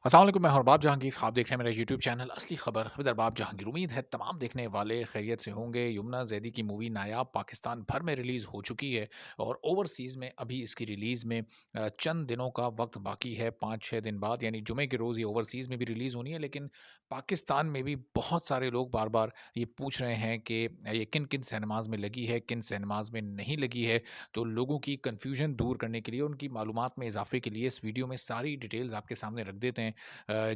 अस्सलाम वालेकुम, मैं हूं अरबाब जहांगीर। आप देख रहे हैं मेरा यूट्यूब चैनल असली खबर विद अरबाब जहांगीर। उम्मीद है तमाम देखने वाले खैरियत से होंगे। यमुना जैदी की मूवी नायाब पाकिस्तान भर में रिलीज़ हो चुकी है और ओवरसीज़ में अभी इसकी रिलीज़ में चंद दिनों का वक्त बाकी है। 5-6 दिन बाद यानी जुमे के रोज़ ये ओवरसीज़ में भी रिलीज़ होनी है, लेकिन पाकिस्तान में भी बहुत सारे लोग बार बार ये पूछ रहे हैं कि ये किन किन सिनेमाज में लगी है, किन सिनेमाज में नहीं लगी है। तो लोगों की कन्फ्यूजन दूर करने के लिए, उनकी मालूमात में इजाफे के लिए इस वीडियो में सारी डिटेल्स आपके सामने रख देते हैं।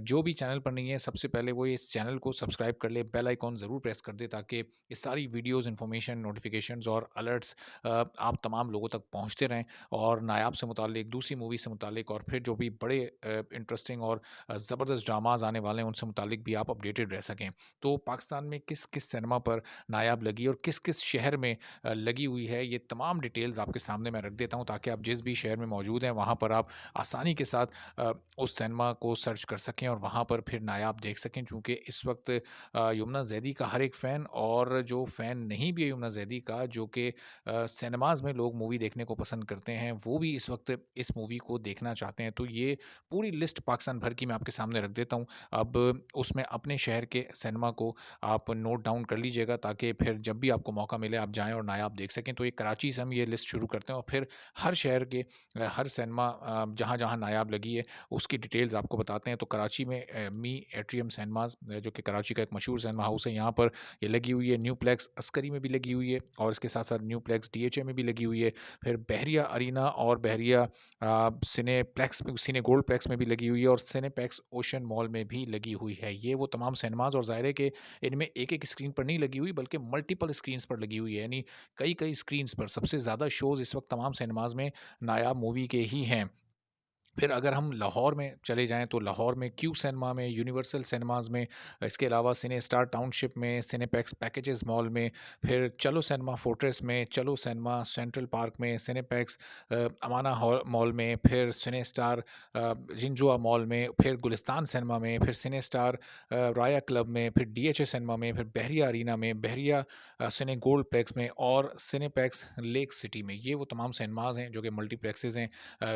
जो भी चैनल पर नहीं है, सबसे पहले वो इस चैनल को सब्सक्राइब कर ले, बेल आइकॉन ज़रूर प्रेस कर दे, ताकि ये सारी वीडियोज़, इन्फॉर्मेशन, नोटिफिकेशंस और अलर्ट्स आप तमाम लोगों तक पहुँचते रहें और नायाब से मुतालिक, दूसरी मूवी से मुतालिक और फिर जो भी बड़े इंटरेस्टिंग और ज़बरदस्त ड्रामाज आने वाले हैं उनसे मुतालिक भी आप अपडेटेड रह सकें। तो पाकिस्तान में किस किस सिनेमा पर नायाब लगी और किस किस शहर में लगी हुई है, ये तमाम डिटेल्स आपके सामने मैं रख देता हूँ, ताकि आप जिस भी शहर में मौजूद हैं वहाँ पर आप आसानी के साथ उस सिनेमा को सर्च कर सकें और वहाँ पर फिर नायाब देख सकें। चूँकि इस वक्त यमुना ज़ैदी का हर एक फ़ैन और जो फ़ैन नहीं भी है यमुना ज़ैदी का, जो कि सिनेमाज़ में लोग मूवी देखने को पसंद करते हैं, वो भी इस वक्त इस मूवी को देखना चाहते हैं। तो ये पूरी लिस्ट पाकिस्तान भर की मैं आपके सामने रख देता हूँ। अब उसमें अपने शहर के सिनेमा को आप नोट डाउन कर लीजिएगा, ताकि फिर जब भी आपको मौका मिले आप जाएँ और नायाब देख सकें। तो ये कराची से हम ये लिस्ट शुरू करते हैं और फिर हर शहर के हर सिनेमा जहाँ-जहाँ नायाब लगी है उसकी डिटेल्स आपको बताते हैं। तो कराची में मी एट्रियम सिनेमाज़, जो कि कराची का एक मशहूर सिनेमा हाउस है, यहाँ पर ये लगी हुई है। न्यूप्लेक्स अस्करी में भी लगी हुई है और इसके साथ-साथ न्यूप्लेक्स डीएचए में भी लगी हुई है। फिर बहरिया अरीना और बहरिया सिनेप्लेक्स में, सिने गोल्डप्लेक्स में भी लगी हुई है और सिनेप्लेक्स ओशन मॉल में भी लगी हुई है। ये वो तमाम सिनेमाज़, और ज़ाहिर है कि इनमें एक-एक स्क्रीन पर नहीं लगी हुई, बल्कि मल्टीपल स्क्रीन्स पर लगी हुई है, यानी कई-कई स्क्रीन्स पर। सबसे ज़्यादा शोज़ इस वक्त तमाम सिनेमाज़ में नायाब मूवी के ही हैं। फिर अगर हम लाहौर में चले जाएँ, तो लाहौर में क्यू सिनेमा में, यूनिवर्सल सिनेमाज़ में, इसके अलावा सिने स्टार टाउनशिप में, सिनेपैक्स पैकेजेस मॉल में, फिर चलो सिनेमा फोर्ट्रेस में, चलो सिनेमा सेंट्रल पार्क में, सिनेपैक्स अमाना हॉल मॉल में, फिर सिने स्टार जिंजुआ मॉल में, फिर गुलिस्तान सिनेमा में, फिर सिने स्टार राया क्लब में, फिर डीएचए सिनेमा में, फिर बहरिया अरीना में, बहरिया सिने गोल्डप्लेक्स में और सिनेपैक्स लेक सिटी में। ये वो तमाम सिनेमाज़ हैं जो कि मल्टीप्लेक्सेस हैं,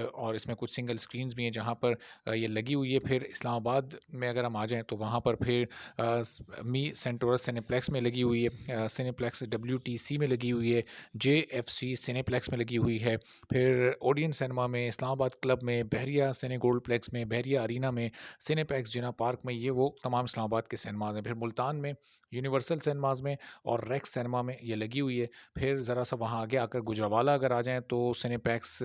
और इसमें कुछ सिंगल स्क्रीन्स भी हैं जहाँ पर ये लगी हुई है। फिर इस्लामाबाद में अगर हम आ जाएँ, तो वहाँ पर फिर मी सेंटोरस सिनेप्लेक्स में लगी हुई है, सिनेप्लेक्स डब्ल्यूटीसी में लगी हुई है, जेएफसी सिनेप्लेक्स में लगी हुई है, फिर ओडियन सिनेमा में, इस्लामाबाद क्लब में, बहरिया सिने गोल्डप्लेक्स में, बहरिया अरीना में, सिनेप्लेक्स जिना पार्क में। ये वो तमाम इस्लामाबाद के सिनेमाज हैं। फिर मुल्तान में यूनिवर्सल सिनेमाज में और रेक्स सिनेमा में ये लगी हुई है। फिर ज़रा सा वहाँ आगे आकर गुजरावाला अगर आ जाएँ, तो सिनेप्लेक्स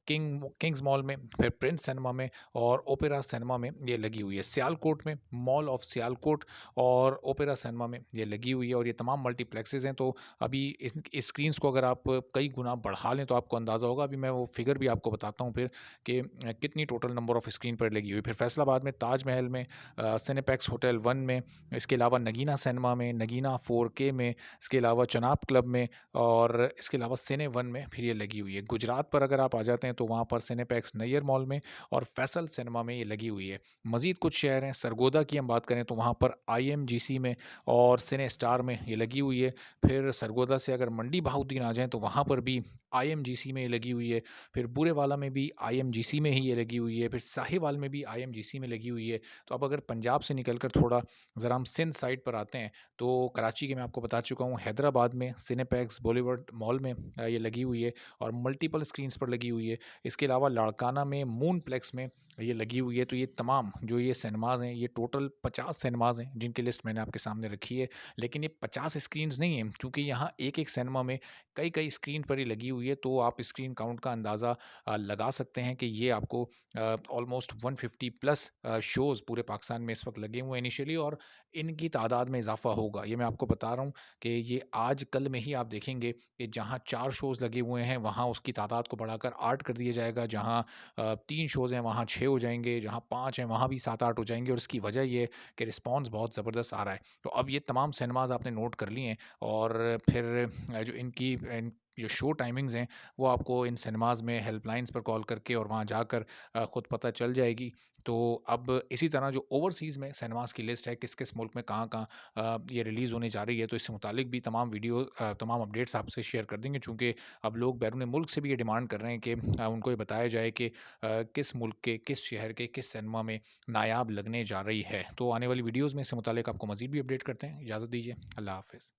किंग्स मॉल में, फिर प्रिंस सिनेमा में और ओपेरा सिनेमा में ये लगी हुई है। सियालकोट में मॉल ऑफ सियालकोट और ओपेरा सिनेमा में ये लगी हुई है और ये तमाम मल्टीप्लेक्सेस हैं। तो अभी इस स्क्रीन्स को अगर आप कई गुना बढ़ा लें, तो आपको अंदाज़ा होगा। अभी मैं वो फिगर भी आपको बताता हूँ फिर कि कितनी टोटल नंबर ऑफ स्क्रीन पर लगी हुई। फिर फैसलाबाद में ताजमहल में, सिनेपैक्स होटल 1 में, इसके अलावा नगीना सिनेमा में, नगीना 4K में, इसके अलावा चनाब क्लब में और इसके अलावा सिने 1 में फिर ये लगी हुई है। गुजरात पर अगर आप आ जाते हैं, तो वहाँ पर सिनेपैक्स नैयर मॉल में और फैसल सिनेमा में ये लगी हुई है। मज़ीद कुछ शहर हैं, सरगोदा की हम बात करें तो वहाँ पर आईएमजीसी में और सिने स्टार में ये लगी हुई है। फिर सरगोदा से अगर मंडी बहाउद्दीन आ जाएँ, तो वहाँ पर भी आईएमजीसी में ये लगी हुई है। फिर बूरेवाला में भी आईएमजीसी में ही ये लगी हुई है। फिर साहिवाल में भी आईएमजीसी में लगी हुई है। तो अब अगर पंजाब से निकलकर थोड़ा ज़रा हम सिंध साइड पर आते हैं, तो कराची के मैं आपको बता चुका हूँ। हैदराबाद में सिनेपैक्स बॉलीवुड मॉल में ये लगी हुई है और मल्टीपल स्क्रीन्स पर लगी हुई है। इसके अलावा लाड़काना में मूनप्लेक्स में ये लगी हुई है। तो ये तमाम जो ये सिनेमाज़ हैं, ये टोटल 50 सिनेमाज़ हैं जिनकी लिस्ट मैंने आपके सामने रखी है। लेकिन ये 50 स्क्रीन्स नहीं हैं, क्योंकि यहाँ एक-एक सिनेमा में कई-कई स्क्रीन पर ये लगी हुई है। तो आप स्क्रीन काउंट का अंदाज़ा लगा सकते हैं कि ये आपको ऑलमोस्ट 150 प्लस शोज़ पूरे पाकिस्तान में इस वक्त लगे हुए हैं इनिशियली, और इनकी तादाद में इज़ाफ़ा होगा। ये मैं आपको बता रहा हूँ कि ये आज कल में ही आप देखेंगे कि जहाँ 4 शोज़ लगे हुए हैं, वहाँ उसकी तादाद को बढ़ाकर 8 कर दिया जाएगा। जहाँ 3 शोज़ हैं, वहाँ 6 हो जाएँगे। जहाँ 5 हैं, वहाँ भी 7-8 हो जाएँगे, और इसकी वजह ये है कि रिस्पॉन्स बहुत ज़बरदस्त आ रहा है। तो अब ये तमाम सिनेमाज़ आपने नोट कर लिए हैं, और फिर जो इनकी जो शो टाइमिंग्स हैं, वो आपको इन सिनेमाज़ में हेल्पलाइन्स पर कॉल करके और वहाँ जाकर खुद पता चल जाएगी। तो अब इसी तरह जो ओवरसीज़ में सिनेमाज़ की लिस्ट है, किस-किस मुल्क में कहाँ-कहाँ ये रिलीज़ होने जा रही है, तो इससे मुतालिक भी तमाम अपडेट्स आपसे शेयर कर देंगे, चूँकि अब लोग बैरून मुल्क से भी ये डिमांड कर रहे हैं कि उनको ये बताया जाए कि किस मुल्क के, किस शहर के, किस सिनेमा में नायाब लगने जा रही है। तो आने वाली वीडियोज़ में इससे मुतालिक आपको मज़ीद भी अपडेट करते हैं। इजाज़त दीजिए। अल्लाह हाफ़िज़।